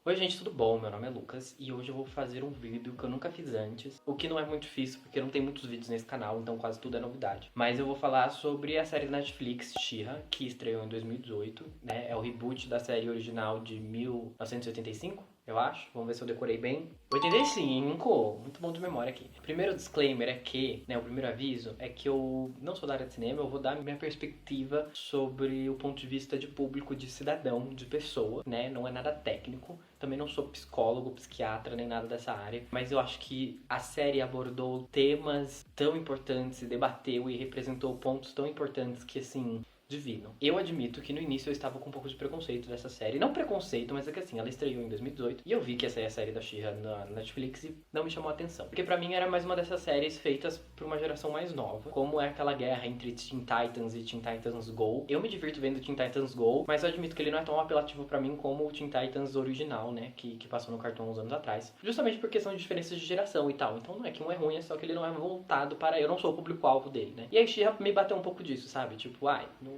Oi gente, tudo bom? Meu nome é Lucas e hoje eu vou fazer um vídeo que eu nunca fiz antes, o que não é muito difícil porque não tem muitos vídeos nesse canal, então quase tudo é novidade. Mas eu vou falar sobre a série Netflix She-Ra, que estreou em 2018, né? É o reboot da série original de 1985, eu acho. Vamos ver se eu decorei bem. 85! Muito bom de memória aqui. Primeiro disclaimer é que, né, o primeiro aviso é que eu não sou da área de cinema, eu vou dar minha perspectiva sobre o ponto de vista de público, de cidadão, de pessoa, né? Não é nada técnico. Também não sou psicólogo, psiquiatra, nem nada dessa área. Mas eu acho que a série abordou temas tão importantes e debateu e representou pontos tão importantes que, assim, divino. Eu admito que no início eu estava com um pouco de preconceito dessa série. Não preconceito, mas é que assim, ela estreou em 2018 e eu vi que essa é a série da She-Ra na Netflix e não me chamou a atenção. Porque pra mim era mais uma dessas séries feitas por uma geração mais nova. Como é aquela guerra entre Teen Titans e Teen Titans Go. Eu me divirto vendo Teen Titans Go, mas eu admito que ele não é tão apelativo pra mim como o Teen Titans original, né? Que passou no Cartoon uns anos atrás. Justamente porque são diferenças de geração e tal. Então não é que um é ruim, é só que ele não é voltado para... Eu não sou o público-alvo dele, né? E aí She-Ra me bateu um pouco disso, sabe? Tipo,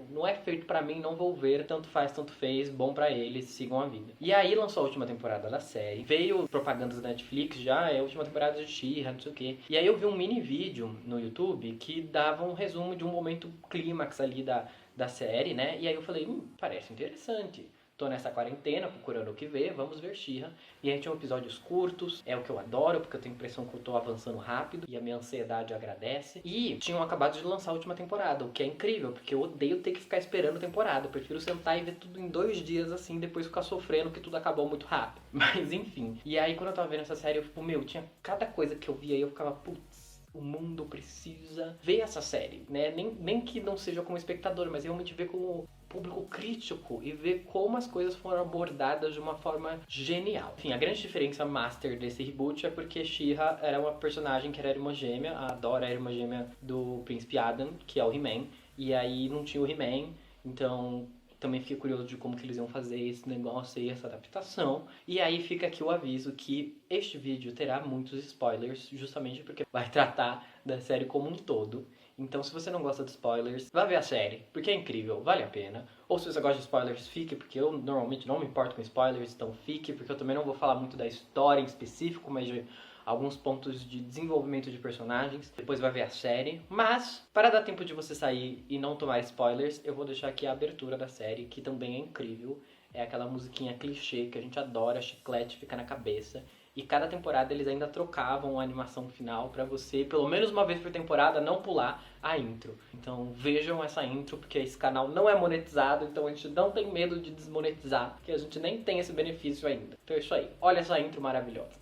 não é feito pra mim, não vou ver, tanto faz, tanto fez, bom pra eles, sigam a vida. E aí lançou a última temporada da série, veio propagandas da Netflix, já é a última temporada de She-Ra, não sei o que. E aí eu vi um mini vídeo no YouTube que dava um resumo de um momento clímax ali da série, né? E aí eu falei, parece interessante. Tô nessa quarentena, procurando o que ver, vamos ver She-Ra. E aí tinham episódios curtos, é o que eu adoro, porque eu tenho a impressão que eu tô avançando rápido e a minha ansiedade agradece. E tinham acabado de lançar a última temporada, o que é incrível, porque eu odeio ter que ficar esperando temporada. Eu prefiro sentar e ver tudo em 2 dias, assim, depois ficar sofrendo que tudo acabou muito rápido. Mas enfim. E aí quando eu tava vendo essa série, eu fico, tinha cada coisa que eu via e eu ficava, putz, o mundo precisa ver essa série, né? Nem que não seja como espectador, mas realmente ver como público crítico e ver como as coisas foram abordadas de uma forma genial. Enfim, a grande diferença master desse reboot é porque She-Ra era uma personagem que era irmã gêmea, a Dora era irmã gêmea do Príncipe Adam, que é o He-Man, e aí não tinha o He-Man, então também fiquei curioso de como que eles iam fazer esse negócio e essa adaptação. E aí fica aqui o aviso que este vídeo terá muitos spoilers, justamente porque vai tratar da série como um todo. Então se você não gosta de spoilers, vá ver a série, porque é incrível, vale a pena. Ou se você gosta de spoilers, fique, porque eu normalmente não me importo com spoilers, então fique, porque eu também não vou falar muito da história em específico, mas de alguns pontos de desenvolvimento de personagens. Depois vai ver a série. Mas, para dar tempo de você sair e não tomar spoilers, eu vou deixar aqui a abertura da série, que também é incrível. É aquela musiquinha clichê que a gente adora, chiclete, fica na cabeça. E cada temporada eles ainda trocavam a animação final pra você, pelo menos uma vez por temporada, não pular a intro. Então vejam essa intro, porque esse canal não é monetizado, então a gente não tem medo de desmonetizar, porque a gente nem tem esse benefício ainda. Então é isso aí. Olha essa intro maravilhosa.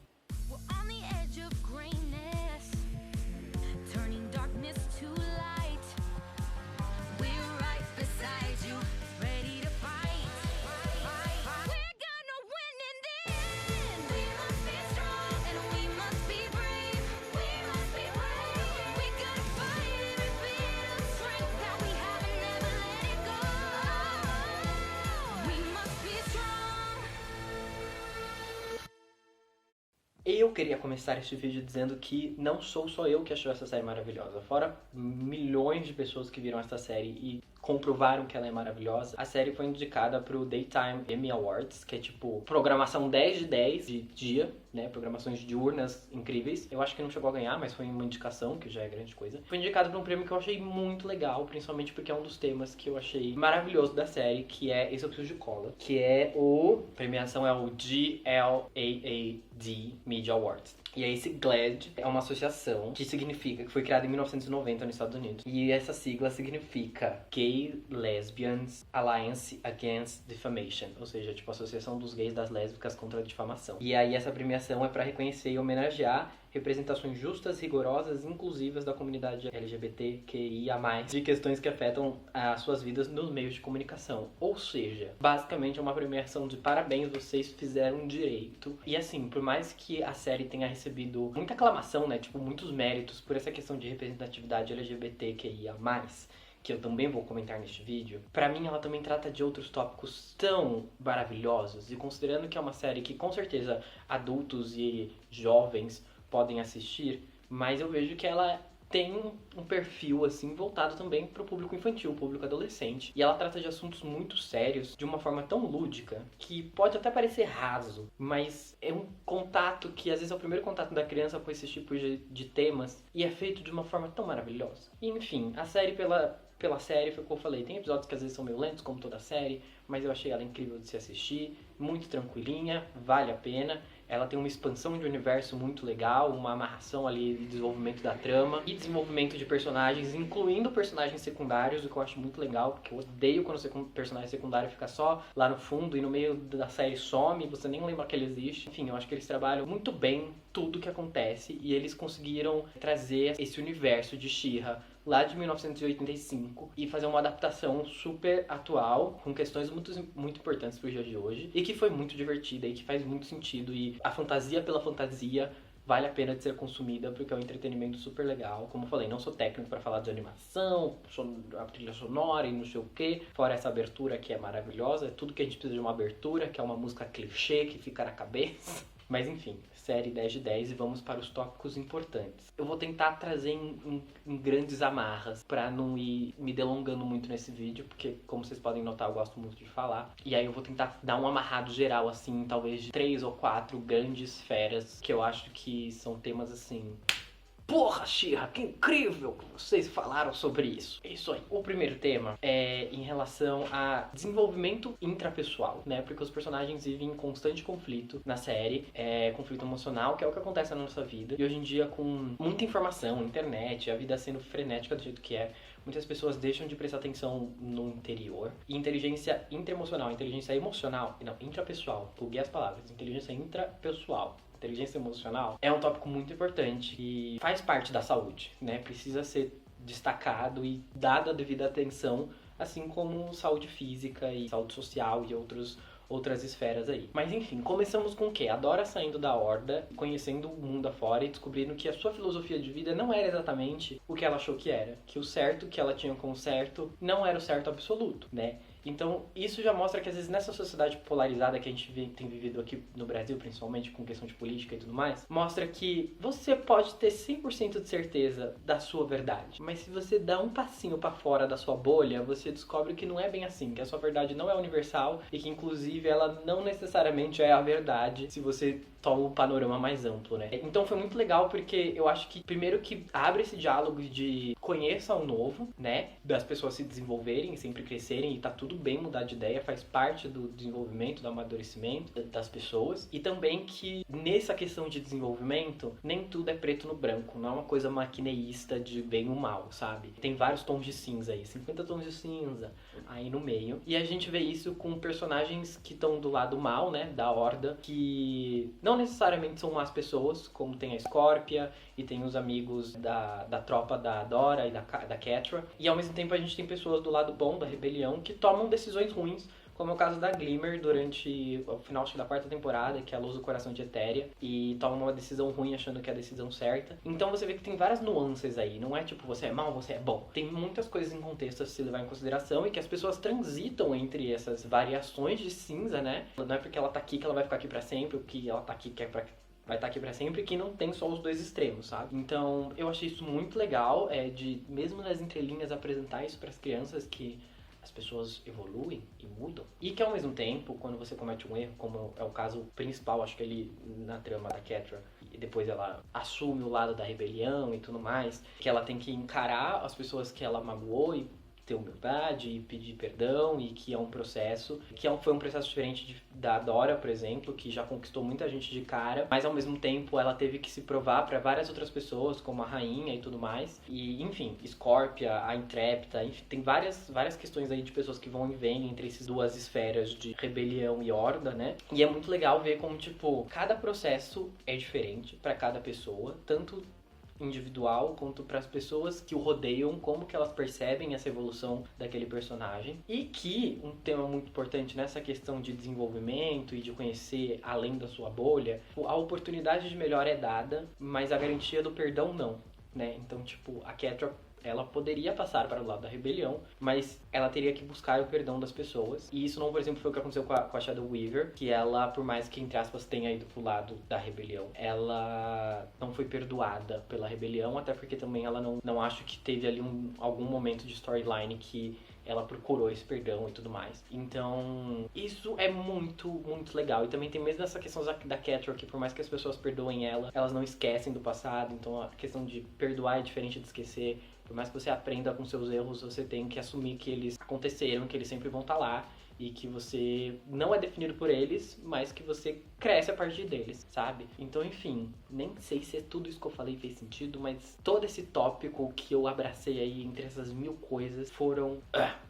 Eu queria começar este vídeo dizendo que não sou só eu que achou essa série maravilhosa. Fora milhões de pessoas que viram essa série e comprovaram que ela é maravilhosa, a série foi indicada pro Daytime Emmy Awards, que é tipo programação 10 de 10 de dia, né? Programações diurnas incríveis. Eu acho que não chegou a ganhar, mas foi uma indicação, que já é grande coisa. Foi indicado pra um prêmio que eu achei muito legal, principalmente porque é um dos temas que eu achei maravilhoso da série, que é Esse Eu Preciso de Cola, que é a premiação é o GLAAD Media Awards. E aí esse GLAAD é uma associação que significa, que foi criada em 1990 nos Estados Unidos. E essa sigla significa Gay Lesbians Alliance Against Defamation, ou seja, tipo, Associação dos Gays das Lésbicas contra a Difamação. E aí essa premiação é pra reconhecer e homenagear representações justas, rigorosas e inclusivas da comunidade LGBTQIA+, de questões que afetam as suas vidas nos meios de comunicação. Ou seja, basicamente é uma premiação de parabéns, vocês fizeram direito. E assim, por mais que a série tenha recebido muita aclamação, né, tipo, muitos méritos por essa questão de representatividade LGBTQIA+, que eu também vou comentar neste vídeo, pra mim ela também trata de outros tópicos tão maravilhosos, e considerando que é uma série que com certeza adultos e jovens podem assistir, mas eu vejo que ela tem um perfil, assim, voltado também pro público infantil, público adolescente. E ela trata de assuntos muito sérios, de uma forma tão lúdica, que pode até parecer raso, mas é um contato que, às vezes, é o primeiro contato da criança com esses tipos de temas, e é feito de uma forma tão maravilhosa. E, enfim, a série pela série, foi o que eu falei, tem episódios que às vezes são meio lentos, como toda a série, mas eu achei ela incrível de se assistir, muito tranquilinha, vale a pena. Ela tem uma expansão de universo muito legal, uma amarração ali de desenvolvimento da trama e desenvolvimento de personagens, incluindo personagens secundários, o que eu acho muito legal, porque eu odeio quando o personagem secundário fica só lá no fundo e no meio da série some, você nem lembra que ele existe. Enfim, eu acho que eles trabalham muito bem tudo que acontece e eles conseguiram trazer esse universo de She-Ra lá de 1985 e fazer uma adaptação super atual, com questões muito importantes pro dia de hoje, e que foi muito divertida e que faz muito sentido, e a fantasia pela fantasia vale a pena de ser consumida, porque é um entretenimento super legal. Como eu falei, não sou técnico para falar de animação, a trilha sonora e não sei o que, fora essa abertura que é maravilhosa, é tudo que a gente precisa de uma abertura, que é uma música clichê que fica na cabeça. Mas enfim, série 10 de 10 e vamos para os tópicos importantes. Eu vou tentar trazer em grandes amarras para não ir me delongando muito nesse vídeo, porque como vocês podem notar eu gosto muito de falar. E aí eu vou tentar dar um amarrado geral assim, talvez de 3 ou 4 grandes esferas que eu acho que são temas assim... Porra, She-Ra, que incrível que vocês falaram sobre isso. É isso aí. O primeiro tema é em relação a desenvolvimento intrapessoal, né? Porque os personagens vivem em constante conflito na série, conflito emocional, que é o que acontece na nossa vida. E hoje em dia, com muita informação, internet, a vida sendo frenética do jeito que é, muitas pessoas deixam de prestar atenção no interior. E inteligência intraemocional, inteligência emocional, não, intrapessoal, buguei as palavras, inteligência intrapessoal. Inteligência emocional é um tópico muito importante e faz parte da saúde, né? Precisa ser destacado e dada a devida atenção, assim como saúde física e saúde social e outras esferas aí. Mas enfim, começamos com o quê? A Dora saindo da Horda, conhecendo o mundo afora e descobrindo que a sua filosofia de vida não era exatamente o que ela achou que era. Que o certo que ela tinha como certo não era o certo absoluto, né? Então, isso já mostra que, às vezes, nessa sociedade polarizada que a gente tem vivido aqui no Brasil, principalmente com questão de política e tudo mais, mostra que você pode ter 100% de certeza da sua verdade, mas se você dá um passinho pra fora da sua bolha, você descobre que não é bem assim, que a sua verdade não é universal e que, inclusive, ela não necessariamente é a verdade se você toma um panorama mais amplo, né? Então foi muito legal porque eu acho que, primeiro, que abre esse diálogo de conheça o novo, né? Das pessoas se desenvolverem, sempre crescerem, e tá tudo bem mudar de ideia, faz parte do desenvolvimento, do amadurecimento das pessoas. E também que nessa questão de desenvolvimento, nem tudo é preto no branco, não é uma coisa maquineísta de bem ou mal, sabe? Tem vários tons de cinza aí, 50 tons de cinza aí no meio. E a gente vê isso com personagens que estão do lado mal, né? Da Horda, que não necessariamente são más pessoas, como tem a Scorpia e tem os amigos da tropa da Dora e da Catra. E ao mesmo tempo a gente tem pessoas do lado bom, da rebelião, que tomam decisões ruins, como é o caso da Glimmer durante o final da quarta temporada, que ela usa o coração de Etéria e toma uma decisão ruim achando que é a decisão certa. Então você vê que tem várias nuances aí, não é tipo você é mal, você é bom. Tem muitas coisas em contexto a se levar em consideração e que as pessoas transitam entre essas variações de cinza, né? Não é porque ela tá aqui que ela vai ficar aqui pra sempre, o que ela tá aqui que é pra... vai estar aqui pra sempre, que não tem só os dois extremos, sabe? Então, eu achei isso muito legal, de mesmo nas entrelinhas apresentar isso pras crianças, que as pessoas evoluem e mudam. E que ao mesmo tempo, quando você comete um erro, como é o caso principal, acho que ele na trama da Catra, e depois ela assume o lado da rebelião e tudo mais, que ela tem que encarar as pessoas que ela magoou e ter humildade e pedir perdão, e que é um processo, foi um processo diferente da Dora, por exemplo, que já conquistou muita gente de cara, mas ao mesmo tempo ela teve que se provar para várias outras pessoas, como a rainha e tudo mais, e enfim, Scorpia, a Intrépida, enfim, tem várias questões aí de pessoas que vão e vêm entre essas duas esferas de rebelião e horda, né? E é muito legal ver como, tipo, cada processo é diferente para cada pessoa, tanto individual quanto para as pessoas que o rodeiam, como que elas percebem essa evolução daquele personagem. E que um tema muito importante nessa questão de desenvolvimento e de conhecer além da sua bolha, a oportunidade de melhora é dada, mas a garantia do perdão não, né? Então, tipo, a Catra ela poderia passar para o lado da rebelião, mas ela teria que buscar o perdão das pessoas. E isso não, por exemplo, foi o que aconteceu com a Shadow Weaver, que ela, por mais que, entre aspas, tenha ido pro lado da rebelião, ela não foi perdoada pela rebelião, até porque também ela não acho que teve ali algum momento de storyline que ela procurou esse perdão e tudo mais. Então, isso é muito, muito legal. E também tem mesmo essa questão da Catra, que por mais que as pessoas perdoem ela, elas não esquecem do passado. Então, a questão de perdoar é diferente de esquecer. Por mais que você aprenda com seus erros, você tem que assumir que eles aconteceram, que eles sempre vão estar lá. E que você não é definido por eles, mas que você cresce a partir deles, sabe? Então, enfim, nem sei se tudo isso que eu falei fez sentido, mas todo esse tópico que eu abracei aí entre essas 1000 coisas foram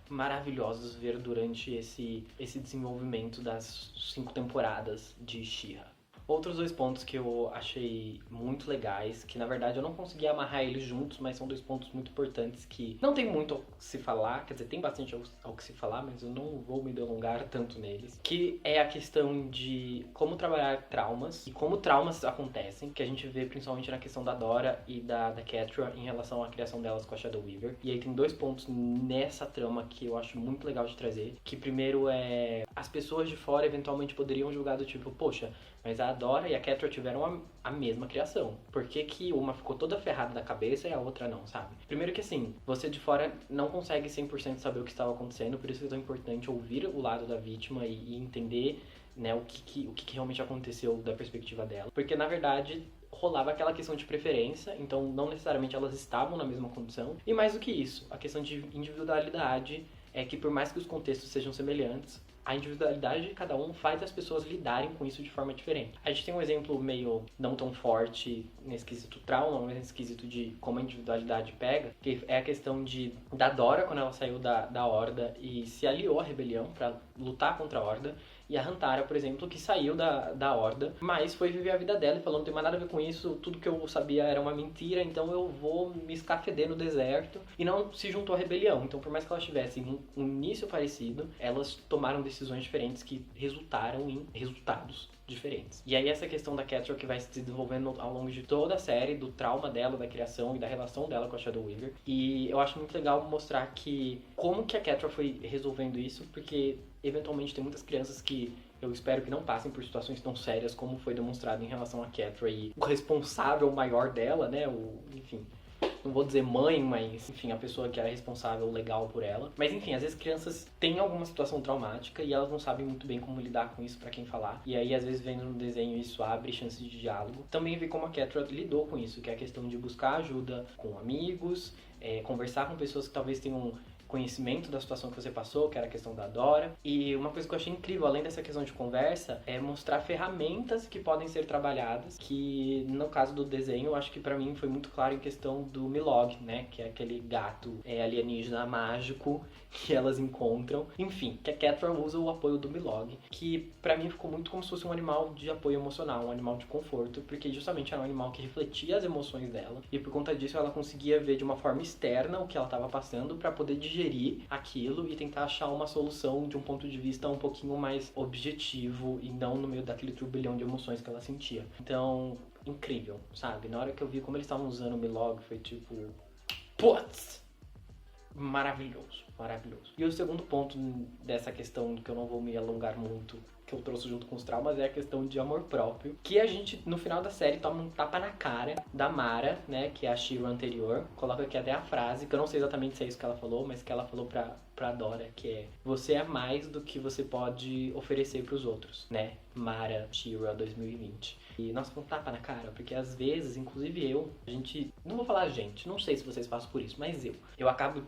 maravilhosos ver durante esse desenvolvimento das 5 temporadas de She-Ra. Outros 2 pontos que eu achei muito legais, que na verdade eu não consegui amarrar eles juntos, mas são 2 pontos muito importantes que não tem muito ao que se falar, quer dizer, tem bastante ao que se falar, mas eu não vou me delongar tanto neles, que é a questão de como trabalhar traumas e como traumas acontecem, que a gente vê principalmente na questão da Dora e da Catra em relação à criação delas com a Shadow Weaver. E aí tem 2 pontos nessa trama que eu acho muito legal de trazer, que primeiro é as pessoas de fora eventualmente poderiam julgar do tipo, poxa, mas a Dora e a Catra tiveram a mesma criação. Por que que uma ficou toda ferrada da cabeça e a outra não, sabe? Primeiro que assim, você de fora não consegue 100% saber o que estava acontecendo, por isso que é tão importante ouvir o lado da vítima e entender, né, o que realmente aconteceu da perspectiva dela. Porque na verdade rolava aquela questão de preferência, então não necessariamente elas estavam na mesma condição. E mais do que isso, a questão de individualidade é que por mais que os contextos sejam semelhantes, a individualidade de cada um faz as pessoas lidarem com isso de forma diferente. A gente tem um exemplo meio não tão forte nesse quesito trauma, mas nesse quesito de como a individualidade pega, que é a questão da Dora, quando ela saiu da Horda e se aliou à rebelião para lutar contra a Horda, e a Hantara, por exemplo, que saiu da Horda, mas foi viver a vida dela e falou, não tem mais nada a ver com isso, tudo que eu sabia era uma mentira, então eu vou me escafeder no deserto, e não se juntou à rebelião. Então, por mais que elas tivessem um início parecido, elas tomaram decisões diferentes que resultaram em resultados diferentes. E aí essa questão da Catra que vai se desenvolvendo ao longo de toda a série, do trauma dela, da criação e da relação dela com a Shadow Weaver. E eu acho muito legal mostrar que como que a Catra foi resolvendo isso, porque eventualmente tem muitas crianças que eu espero que não passem por situações tão sérias como foi demonstrado em relação a Catra e o responsável maior dela, né, enfim, não vou dizer mãe, mas enfim, a pessoa que era responsável legal por ela. Mas enfim, às vezes crianças têm alguma situação traumática e elas não sabem muito bem como lidar com isso pra quem falar. E aí às vezes vendo no desenho isso abre chances de diálogo. Também vi como a Catra lidou com isso, que é a questão de buscar ajuda com amigos, conversar com pessoas que talvez tenham conhecimento da situação que você passou, que era a questão da Dora. E uma coisa que eu achei incrível, além dessa questão de conversa, é mostrar ferramentas que podem ser trabalhadas, que no caso do desenho, eu acho que pra mim foi muito claro em questão do Milog, né, que é aquele gato alienígena mágico que elas encontram. Enfim, que a Catra usa o apoio do Milog, que pra mim ficou muito como se fosse um animal de apoio emocional, um animal de conforto, porque justamente era um animal que refletia as emoções dela, e por conta disso ela conseguia ver de uma forma externa o que ela estava passando pra poder digerir aquilo e tentar achar uma solução de um ponto de vista um pouquinho mais objetivo e não no meio daquele turbilhão de emoções que ela sentia. Então, incrível, sabe? Na hora que eu vi como eles estavam usando o Milog, foi tipo, putz! Maravilhoso, maravilhoso. E o segundo ponto dessa questão, que eu não vou me alongar muito, que eu trouxe junto com os traumas, é a questão de amor próprio, que a gente, no final da série, toma um tapa na cara da Mara, né, que é a She-Ra anterior. Coloca aqui até a frase, que eu não sei exatamente se é isso que ela falou, mas que ela falou pra Dora, que é: você é mais do que você pode oferecer pros outros, né? Mara, She-Ra 2020. E, nossa, foi um tapa na cara, porque às vezes, inclusive a gente, não vou falar gente, não sei se vocês passam por isso, mas eu acabo,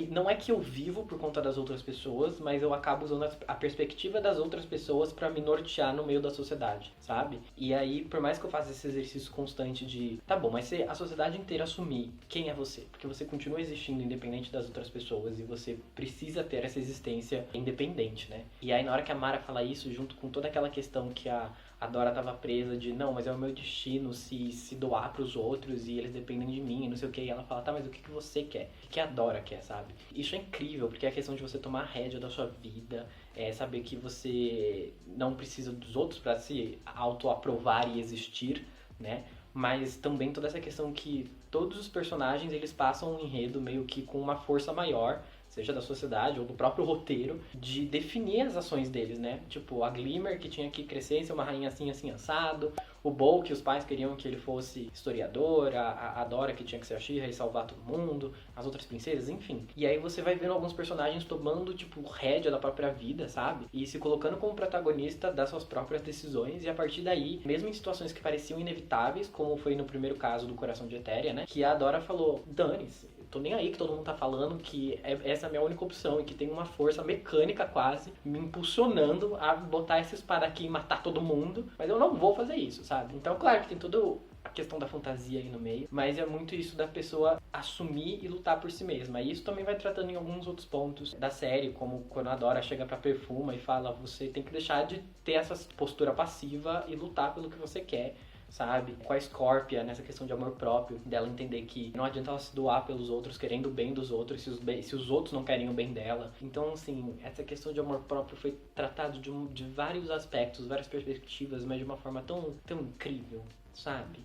não é que eu vivo por conta das outras pessoas, mas eu acabo usando a perspectiva das outras pessoas pra me nortear no meio da sociedade, sabe? E aí, por mais que eu faça esse exercício constante de, tá bom, mas se a sociedade inteira assumir quem é você, porque você continua existindo independente das outras pessoas e você precisa ter essa existência independente, né? E aí, na hora que a Mara fala isso, junto com toda aquela questão que a Dora tava presa de, não, mas é o meu destino se doar pros outros e eles dependem de mim e não sei o que. E ela fala, tá, mas o que você quer? O que a Dora quer, sabe? Isso é incrível, porque é a questão de você tomar a rédea da sua vida, saber que você não precisa dos outros pra se autoaprovar e existir, né? mas também toda essa questão que todos os personagens eles passam um enredo meio que com uma força maior, seja da sociedade ou do próprio roteiro, de definir as ações deles, né? Tipo, a Glimmer, que tinha que crescer e ser uma rainha assim, assim, assado. O Bow, que os pais queriam que ele fosse historiador. A Dora, que tinha que ser a She-Ra e salvar todo mundo. As outras princesas, enfim. E aí você vai vendo alguns personagens tomando, tipo, rédea da própria vida, sabe? E se colocando como protagonista das suas próprias decisões. E a partir daí, mesmo em situações que pareciam inevitáveis, como foi no primeiro caso do Coração de Etéria, né? Que a Dora falou, dane-se. Tô nem aí que todo mundo tá falando que essa é a minha única opção e que tem uma força mecânica quase me impulsionando a botar essa espada aqui e matar todo mundo, mas eu não vou fazer isso, sabe? Então, claro que tem toda a questão da fantasia aí no meio, mas é muito isso da pessoa assumir e lutar por si mesma. E isso também vai tratando em alguns outros pontos da série, como quando a Dora chega pra Perfuma e fala, você tem que deixar de ter essa postura passiva e lutar pelo que você quer, sabe? Com a Scorpia, nessa questão de amor próprio, dela entender que não adianta ela se doar pelos outros, querendo o bem dos outros, se os outros não querem o bem dela. Então, assim, essa questão de amor próprio foi tratado de vários aspectos, várias perspectivas, mas de uma forma tão incrível, sabe?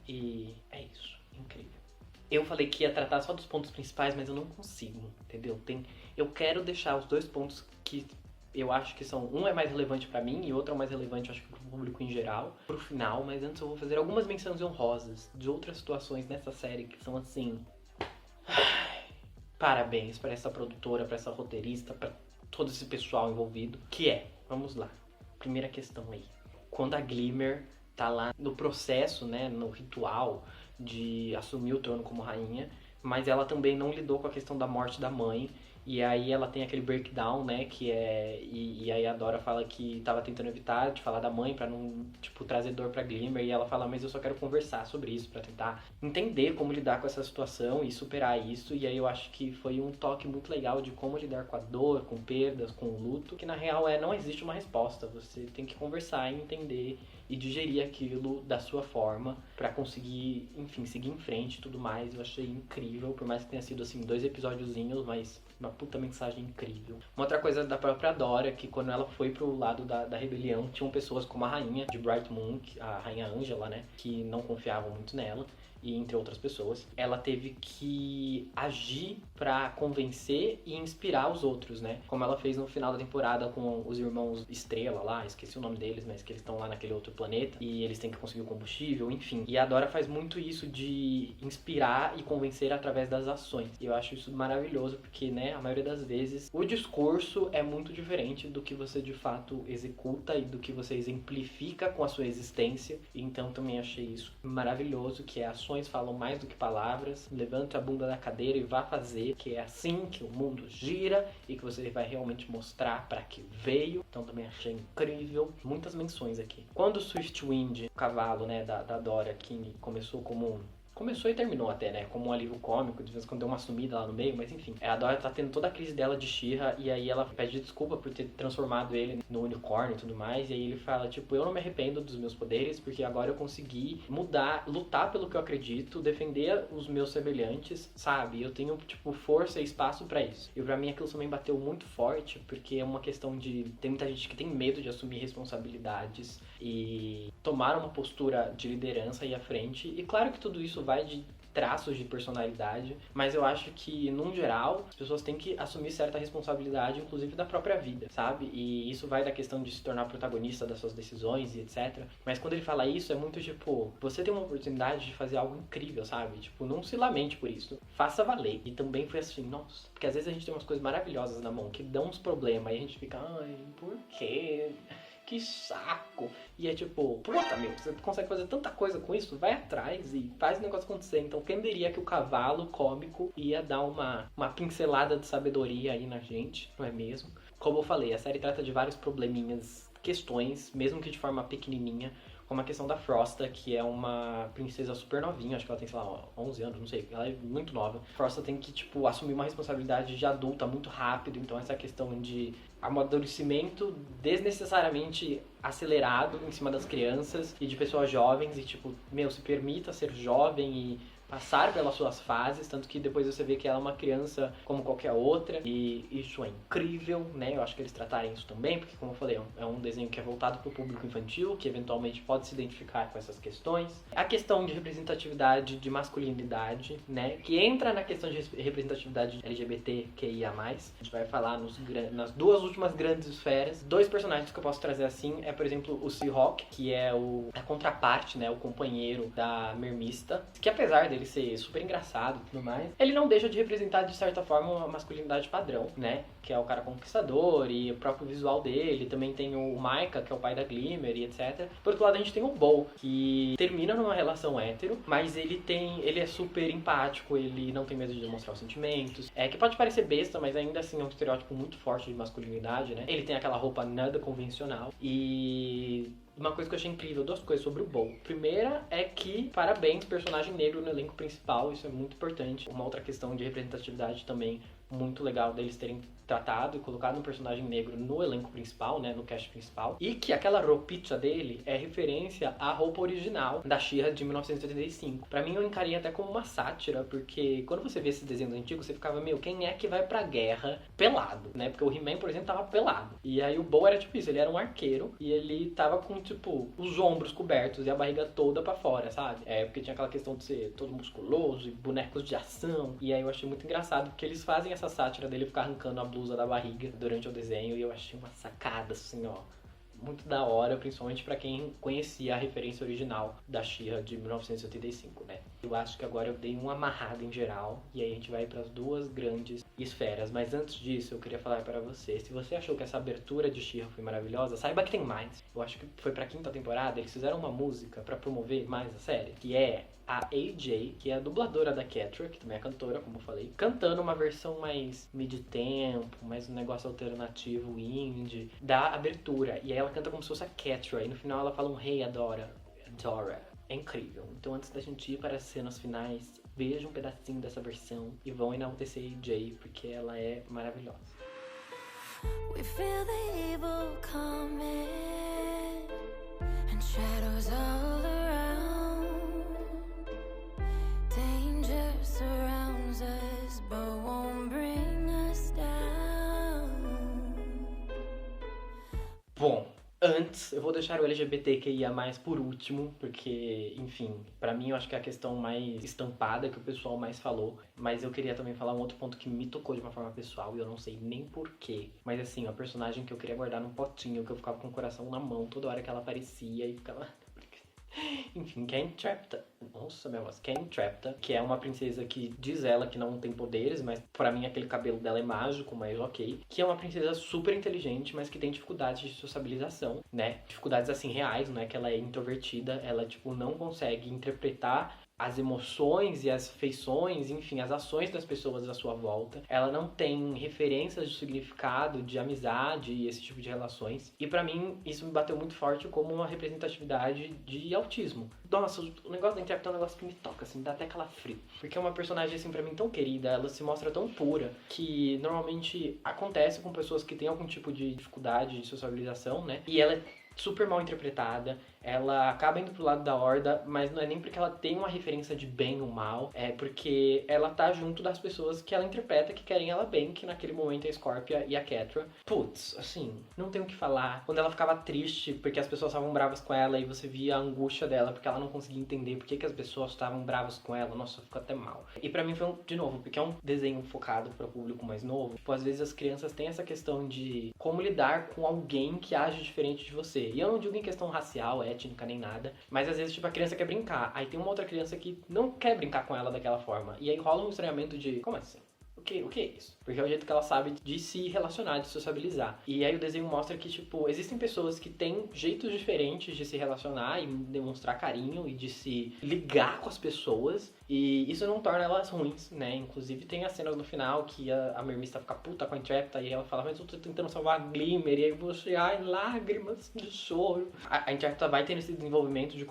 E é isso, incrível. Eu falei que ia tratar só dos pontos principais, mas eu não consigo, entendeu? Eu quero deixar os dois pontos que eu acho que são... Um é mais relevante pra mim e outro é mais relevante, eu acho que pro público em geral, pro final. Mas antes eu vou fazer algumas menções honrosas de outras situações nessa série que são assim... Parabéns pra essa produtora, pra essa roteirista, pra todo esse pessoal envolvido. Que é, vamos lá, primeira questão aí. Quando a Glimmer tá lá no processo, né, no ritual de assumir o trono como rainha, mas ela também não lidou com a questão da morte da mãe. E aí ela tem aquele breakdown, né, que é... E aí a Dora fala que tava tentando evitar de falar da mãe pra não, tipo, trazer dor pra Glimmer. E ela fala, mas eu só quero conversar sobre isso pra tentar entender como lidar com essa situação e superar isso. E aí eu acho que foi um toque muito legal de como lidar com a dor, com perdas, com o luto. Que na real não existe uma resposta, você tem que conversar e entender e digerir aquilo da sua forma pra conseguir, enfim, seguir em frente e tudo mais. Eu achei incrível, por mais que tenha sido, assim, 2 episódiozinhos, mas uma puta mensagem incrível. Uma outra coisa da própria Dora, que quando ela foi pro lado da rebelião, tinham pessoas como a rainha de Bright Moon, a rainha Angela, né, que não confiavam muito nela. E entre outras pessoas, ela teve que agir pra convencer e inspirar os outros, né? Como ela fez no final da temporada com os irmãos Estrela lá, esqueci o nome deles, mas que eles estão lá naquele outro planeta e eles têm que conseguir o combustível, enfim. E a Dora faz muito isso de inspirar e convencer através das ações. E eu acho isso maravilhoso porque, né, a maioria das vezes o discurso é muito diferente do que você de fato executa e do que você exemplifica com a sua existência. Então também achei isso maravilhoso, que é ações falam mais do que palavras. Levante a bunda da cadeira e vá fazer, que é assim que o mundo gira e que você vai realmente mostrar para que veio. Então também achei incrível. Muitas menções aqui. Quando o Swiftwind, o cavalo, né, da Dora, que começou e terminou até, né? Como um alívio cômico, de vez em quando deu uma sumida lá no meio, mas enfim. A Dora tá tendo toda a crise dela de She-Ra e aí ela pede desculpa por ter transformado ele no unicórnio e tudo mais. E aí ele fala, tipo, eu não me arrependo dos meus poderes porque agora eu consegui mudar, lutar pelo que eu acredito, defender os meus semelhantes, sabe? Eu tenho, tipo, força e espaço pra isso. E pra mim aquilo também bateu muito forte porque é uma questão de... Tem muita gente que tem medo de assumir responsabilidades e tomar uma postura de liderança e à frente. E claro que tudo isso vai de traços de personalidade, mas eu acho que, num geral, as pessoas têm que assumir certa responsabilidade, inclusive da própria vida, sabe? E isso vai da questão de se tornar protagonista das suas decisões e etc. Mas quando ele fala isso, é muito tipo, você tem uma oportunidade de fazer algo incrível, sabe? Tipo, não se lamente por isso, faça valer. E também foi assim, nossa, porque às vezes a gente tem umas coisas maravilhosas na mão que dão uns problemas e a gente fica, ai, por quê? Que saco. E é tipo, puta, meu, você consegue fazer tanta coisa com isso? Vai atrás e faz o negócio acontecer. Então quem diria que o cavalo cômico ia dar uma pincelada de sabedoria aí na gente, não é mesmo? Como eu falei, a série trata de vários probleminhas, questões, mesmo que de forma pequenininha, como a questão da Frosta, que é uma princesa super novinha, acho que ela tem, sei lá, 11 anos, não sei, ela é muito nova. Frosta tem que, tipo, assumir uma responsabilidade de adulta muito rápido, então essa questão de amadurecimento desnecessariamente acelerado em cima das crianças e de pessoas jovens e, tipo, meu, se permita ser jovem e passar pelas suas fases, tanto que depois você vê que ela é uma criança como qualquer outra, e isso é incrível, né? Eu acho que eles tratarem isso também, porque como eu falei, é um desenho que é voltado para o público infantil, que eventualmente pode se identificar com essas questões. A questão de representatividade de masculinidade, né? Que entra na questão de representatividade LGBTQIA+. A gente vai falar nas duas últimas grandes esferas. Dois personagens que eu posso trazer assim é, por exemplo, o Seahawk, que é a contraparte, né? O companheiro da Mermista, que apesar dele ser super engraçado e tudo mais, ele não deixa de representar, de certa forma, uma masculinidade padrão, né? Que é o cara conquistador e o próprio visual dele. Também tem o Micah, que é o pai da Glimmer e etc. Por outro lado, a gente tem o Bo, que termina numa relação hétero, mas ele é super empático, ele não tem medo de demonstrar os sentimentos. Que pode parecer besta, mas ainda assim é um estereótipo muito forte de masculinidade, né? Ele tem aquela roupa nada convencional e... Uma coisa que eu achei incrível, duas coisas sobre o Bo. Primeira é que, parabéns, personagem negro no elenco principal, isso é muito importante. Uma outra questão de representatividade também muito legal deles terem tratado e colocado um personagem negro no elenco principal, né, no cast principal. E que aquela roupinha dele é referência à roupa original da She-Ra de 1985. Pra mim, eu encaria até como uma sátira, porque quando você vê esses desenhos antigos, você ficava, quem é que vai pra guerra pelado, né? Porque o He-Man, por exemplo, tava pelado. E aí o Bo era tipo isso, ele era um arqueiro e ele tava com, tipo, os ombros cobertos e a barriga toda pra fora, sabe? Porque tinha aquela questão de ser todo musculoso e bonecos de ação. E aí eu achei muito engraçado, porque eles fazem essa sátira dele ficar arrancando a blusa da barriga durante o desenho, e eu achei uma sacada, assim, ó, muito da hora, principalmente pra quem conhecia a referência original da She-Ra de 1985, né? Eu acho que agora eu dei uma amarrada em geral, e aí a gente vai pras duas grandes esferas. Mas antes disso, eu queria falar pra você, se você achou que essa abertura de She-Ra foi maravilhosa, saiba que tem mais. Eu acho que foi pra quinta temporada, eles fizeram uma música pra promover mais a série, que é a AJ, que é a dubladora da Catra, que também é cantora, como eu falei, cantando uma versão mais mid-tempo, mais um negócio alternativo, indie, da abertura. E aí ela canta como se fosse a Catra, e no final ela fala um Hey Adora. É incrível. Então antes da gente ir para as cenas finais, veja um pedacinho dessa versão e vão enaltecer a AJ, porque ela é maravilhosa. We feel the evil coming and shadows all around. Danger surrounds us, but won't bring us down. Bom, antes, eu vou deixar o LGBTQIA+, por último, porque, enfim, pra mim eu acho que é a questão mais estampada que o pessoal mais falou, mas eu queria também falar um outro ponto que me tocou de uma forma pessoal e eu não sei nem porquê, mas assim, a personagem que eu queria guardar num potinho, que eu ficava com o coração na mão toda hora que ela aparecia e ficava... Enfim, Ken Trapta. Nossa, minha voz. Ken Trapta, que é uma princesa que diz ela que não tem poderes, mas pra mim aquele cabelo dela é mágico, mas ok. Que é uma princesa super inteligente, mas que tem dificuldades de sociabilização, né? Dificuldades assim reais, não é que ela é introvertida, ela tipo não consegue interpretar as emoções e as feições, enfim, as ações das pessoas à sua volta. Ela não tem referências de significado, de amizade e esse tipo de relações. E pra mim, isso me bateu muito forte como uma representatividade de autismo. Nossa, o negócio da Intérprete é um negócio que me toca, assim, dá até calafrio. Porque é uma personagem, assim, pra mim tão querida, ela se mostra tão pura, que normalmente acontece com pessoas que têm algum tipo de dificuldade de sociabilização, né? E ela é super mal interpretada, ela acaba indo pro lado da Horda, mas não é nem porque ela tem uma referência de bem ou mal, é porque ela tá junto das pessoas que ela interpreta que querem ela bem, que naquele momento é a Scorpia e a Catra. Putz, assim, não tenho o que falar. Quando ela ficava triste porque as pessoas estavam bravas com ela e você via a angústia dela porque ela não conseguia entender por que as pessoas estavam bravas com ela, nossa, ficou até mal. E pra mim foi, de novo, porque é um desenho focado para o público mais novo, tipo, às vezes as crianças têm essa questão de como lidar com alguém que age diferente de você. E eu não digo em questão racial, étnica, nem nada, mas às vezes, tipo, a criança quer brincar, aí tem uma outra criança que não quer brincar com ela daquela forma, e aí rola um estranhamento de, como assim? O que é isso? Porque é o jeito que ela sabe de se relacionar, de sociabilizar. E aí o desenho mostra que, tipo, existem pessoas que têm jeitos diferentes de se relacionar e demonstrar carinho e de se ligar com as pessoas. E isso não torna elas ruins, né? Inclusive tem a cena no final que a Mermista fica puta com a Entrapta e ela fala, mas eu tô tentando salvar a Glimmer. E aí você, ai, lágrimas de choro. A Entrapta vai tendo esse desenvolvimento de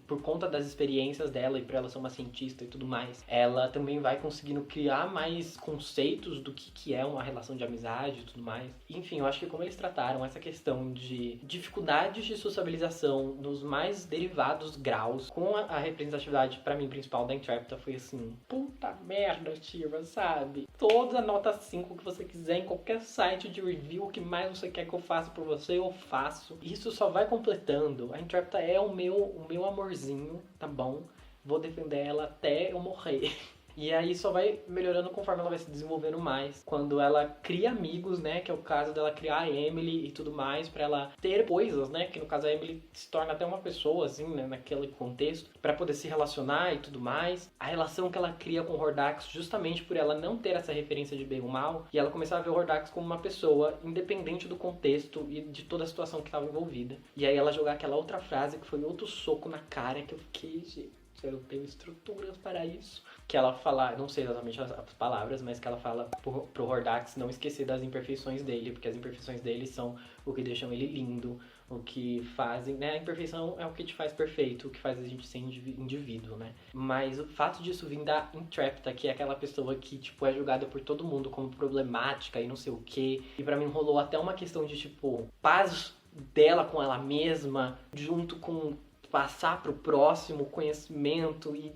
por conta das experiências dela e por ela ser uma cientista e tudo mais. Ela também vai conseguindo criar mais conceitos conceitos do que é uma relação de amizade e tudo mais. Enfim, eu acho que como eles trataram essa questão de dificuldades de sociabilização nos mais derivados graus, com a representatividade, pra mim, principal da Entrapta, foi assim, puta merda, Shira, sabe? Toda nota 5 que você quiser em qualquer site de review, o que mais você quer que eu faça por você, eu faço. Isso só vai completando. A Entrapta é o meu amorzinho, tá bom? Vou defender ela até eu morrer. E aí só vai melhorando conforme ela vai se desenvolvendo mais. Quando ela cria amigos, né? Que é o caso dela criar a Emily e tudo mais, pra ela ter coisas, né? Que no caso a Emily se torna até uma pessoa, assim, né? Naquele contexto, pra poder se relacionar e tudo mais. A relação que ela cria com o Hordax, justamente por ela não ter essa referência de bem ou mal, e ela começar a ver o Hordax como uma pessoa, independente do contexto e de toda a situação que estava envolvida. E aí ela jogar aquela outra frase que foi outro soco na cara que eu fiquei, gente, eu tenho estruturas para isso. Que ela fala, não sei exatamente as palavras, mas que ela fala pro Hordax não esquecer das imperfeições dele, porque as imperfeições dele são o que deixam ele lindo, o que fazem, né? A imperfeição é o que te faz perfeito, o que faz a gente ser indivíduo, né? Mas o fato disso vir da Entrapta, que é aquela pessoa que, tipo, é julgada por todo mundo como problemática e não sei o quê, e pra mim rolou até uma questão de, tipo, paz dela com ela mesma, junto com passar pro próximo conhecimento e...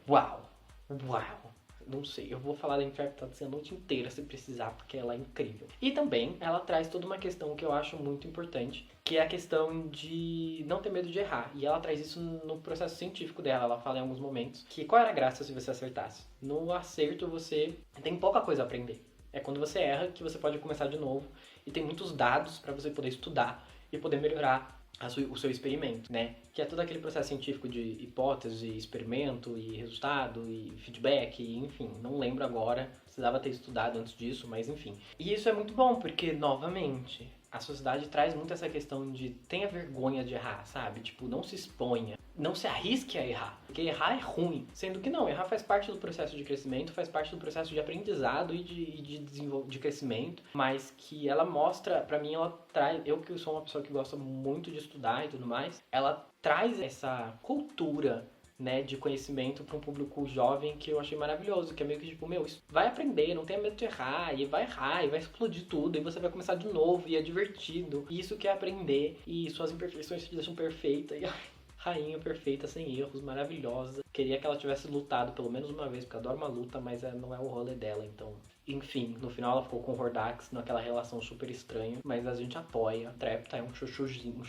Uau! Não sei, eu vou falar da Entrapta a noite inteira se precisar, porque ela é incrível. E também ela traz toda uma questão que eu acho muito importante, que é a questão de não ter medo de errar. E ela traz isso no processo científico dela. Ela fala em alguns momentos que qual era a graça se você acertasse? No acerto você tem pouca coisa a aprender. É quando você erra que você pode começar de novo e tem muitos dados para você poder estudar e poder melhorar o seu experimento, né? Que é todo aquele processo científico de hipótese, experimento e resultado e feedback, e, enfim, não lembro agora, precisava ter estudado antes disso, mas enfim. E isso é muito bom, porque, novamente, a sociedade traz muito essa questão de tenha vergonha de errar, sabe? Tipo, não se exponha, não se arrisque a errar, porque errar é ruim. Sendo que não, errar faz parte do processo de crescimento, faz parte do processo de aprendizado e de crescimento, mas que ela mostra, pra mim, ela traz, eu que sou uma pessoa que gosta muito de estudar e tudo mais, ela traz essa cultura, né, de conhecimento para um público jovem que eu achei maravilhoso, que é meio que tipo, meu, vai aprender, não tenha medo de errar, e vai explodir tudo, e você vai começar de novo, e é divertido, e isso que é aprender, e suas imperfeições te deixam perfeita, e rainha perfeita, sem erros, maravilhosa. Queria que ela tivesse lutado pelo menos uma vez, porque eu adoro uma luta, mas não é o rolê dela, então... Enfim, no final ela ficou com o Hordax naquela relação super estranha, mas a gente apoia. A Entrapta é um chuchuzinho,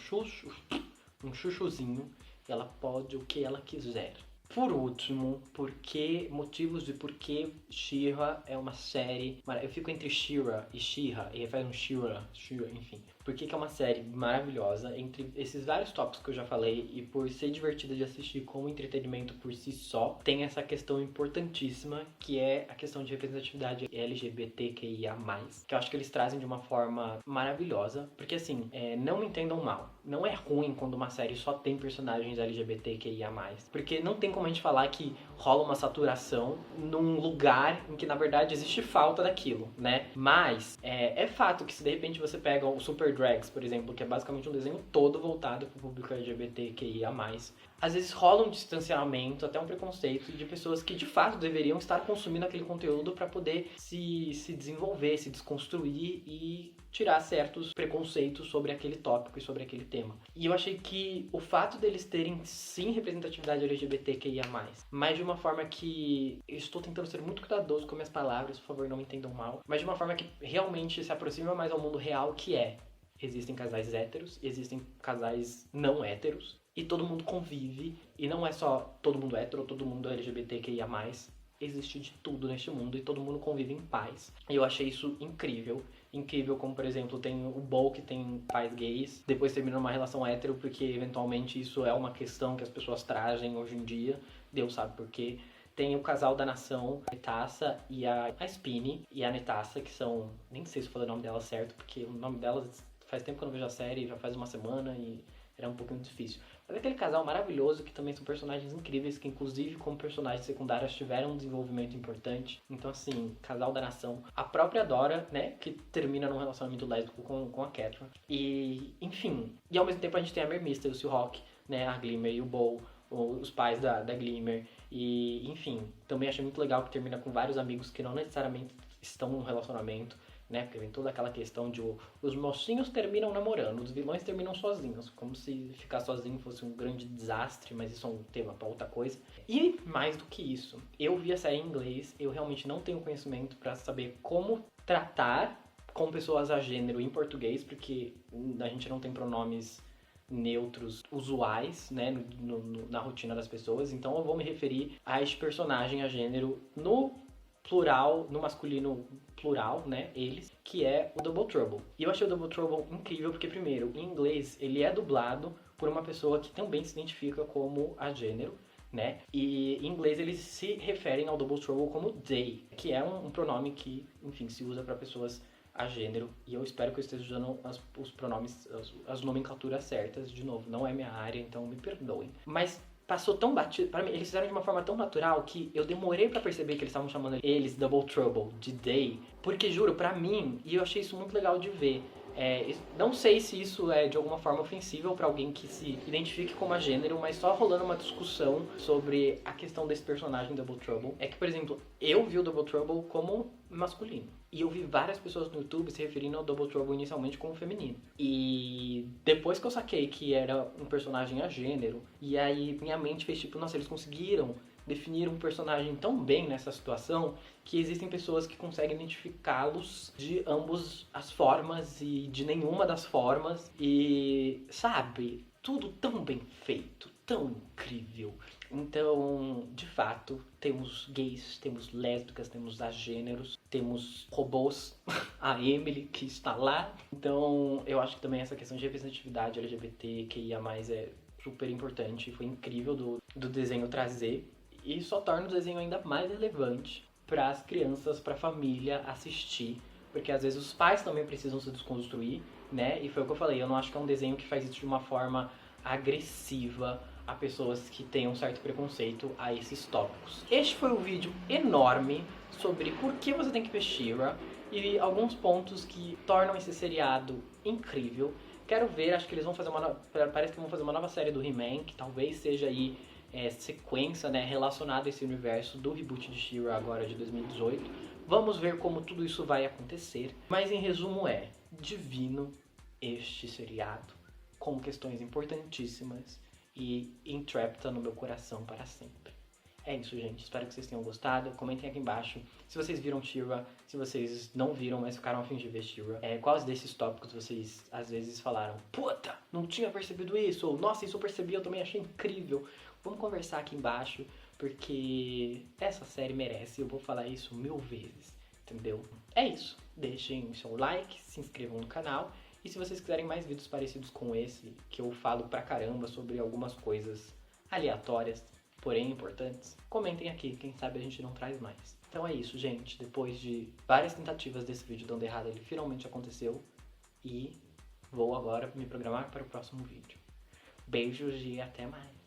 ela pode o que ela quiser. Por último, motivos de por que She-Ra é uma série... Eu fico entre She-Ra e She-Ra, e faz um She-Ra, enfim. Por que é uma série maravilhosa, entre esses vários tópicos que eu já falei, e por ser divertida de assistir como entretenimento por si só, tem essa questão importantíssima, que é a questão de representatividade LGBTQIA+, que eu acho que eles trazem de uma forma maravilhosa, porque assim, não me entendam mal, não é ruim quando uma série só tem personagens LGBTQIA+, porque não tem como a gente falar que rola uma saturação num lugar em que na verdade existe falta daquilo, né? Mas é fato que se de repente você pega o Super Drags, por exemplo, que é basicamente um desenho todo voltado para o público LGBTQIA+, às vezes rola um distanciamento, até um preconceito de pessoas que de fato deveriam estar consumindo aquele conteúdo para poder se desenvolver, se desconstruir e tirar certos preconceitos sobre aquele tópico e sobre aquele tema. E eu achei que o fato deles terem sim representatividade LGBTQIA+, mas de uma forma que... Eu estou tentando ser muito cuidadoso com minhas palavras, por favor não me entendam mal, mas de uma forma que realmente se aproxima mais ao mundo real, que é: existem casais héteros, existem casais não héteros, e todo mundo convive, e não é só todo mundo hétero ou todo mundo LGBTQIA+, existe de tudo neste mundo e todo mundo convive em paz. E eu achei isso incrível. Incrível como, por exemplo, tem o Bo que tem pais gays, depois termina uma relação hétero, porque eventualmente isso é uma questão que as pessoas trazem hoje em dia, Deus sabe por quê. Tem o casal da nação, a Netassa e a Spinny e a Netassa, que são... Nem sei se eu falei o nome delas certo, porque o nome delas faz tempo que eu não vejo a série, já faz uma semana e era um pouquinho difícil. Mas aquele casal maravilhoso, que também são personagens incríveis, que inclusive como personagens secundários tiveram um desenvolvimento importante. Então assim, casal da nação. A própria Dora, né, que termina num relacionamento lésbico com a Catra. E, enfim, e ao mesmo tempo a gente tem a Mermista e o Seahawk, né, a Glimmer e o Bo, os pais da Glimmer. E, enfim, também achei muito legal que termina com vários amigos que não necessariamente estão num relacionamento, né? Porque vem toda aquela questão de os mocinhos terminam namorando, os vilões terminam sozinhos, como se ficar sozinho fosse um grande desastre, mas isso é um tema pra outra coisa. E mais do que isso, eu vi a série em inglês, eu realmente não tenho conhecimento pra saber como tratar com pessoas a gênero em português, porque a gente não tem pronomes neutros usuais, né, na rotina das pessoas, então eu vou me referir a este personagem a gênero no plural, no masculino plural, né, eles, que é o Double Trouble. E eu achei o Double Trouble incrível porque, primeiro, em inglês ele é dublado por uma pessoa que também se identifica como a gênero, né, e em inglês eles se referem ao Double Trouble como they, que é um pronome que, enfim, se usa para pessoas a gênero, e eu espero que eu esteja usando os pronomes, as nomenclaturas certas. De novo, não é minha área, então me perdoem. Mas passou tão batido, pra mim, eles fizeram de uma forma tão natural que eu demorei pra perceber que eles estavam chamando eles Double Trouble, de they, porque juro, pra mim, e eu achei isso muito legal de ver, não sei se isso é de alguma forma ofensível pra alguém que se identifique como a gênero, mas só rolando uma discussão sobre a questão desse personagem Double Trouble, é que, por exemplo, eu vi o Double Trouble como masculino. E eu vi várias pessoas no YouTube se referindo ao Double Trouble inicialmente como feminino. E depois que eu saquei que era um personagem a gênero, e aí minha mente fez tipo, nossa, eles conseguiram definir um personagem tão bem nessa situação que existem pessoas que conseguem identificá-los de ambos as formas e de nenhuma das formas. E, sabe, tudo tão bem feito, tão incrível. Então, de fato, temos gays, temos lésbicas, temos agêneros, temos robôs, a Emily que está lá. Então, eu acho que também essa questão de representatividade LGBTQIA+, é super importante. Foi incrível do desenho trazer. E só torna o desenho ainda mais relevante para as crianças, para a família assistir. Porque às vezes os pais também precisam se desconstruir, né? E foi o que eu falei, eu não acho que é um desenho que faz isso de uma forma agressiva a pessoas que têm um certo preconceito a esses tópicos. Este foi um vídeo enorme sobre por que você tem que ver She-Ra e alguns pontos que tornam esse seriado incrível. Quero ver, acho que eles vão fazer parece que vão fazer uma nova série do He-Man, que talvez seja aí sequência, né, relacionada a esse universo do reboot de She-Ra agora de 2018. Vamos ver como tudo isso vai acontecer. Mas em resumo divino este seriado, com questões importantíssimas e entrapta no meu coração para sempre. É isso, gente. Espero que vocês tenham gostado. Comentem aqui embaixo se vocês viram She-Ra, se vocês não viram, mas ficaram a fim de ver She-Ra. Quais desses tópicos vocês, às vezes, falaram puta, não tinha percebido isso, ou nossa, isso eu percebi, eu também achei incrível. Vamos conversar aqui embaixo, porque essa série merece, eu vou falar isso 1000 vezes, entendeu? É isso. Deixem seu like, se inscrevam no canal. E se vocês quiserem mais vídeos parecidos com esse, que eu falo pra caramba sobre algumas coisas aleatórias, porém importantes, comentem aqui, quem sabe a gente não traz mais. Então é isso, gente. Depois de várias tentativas desse vídeo dando errado, ele finalmente aconteceu. E vou agora me programar para o próximo vídeo. Beijos e até mais.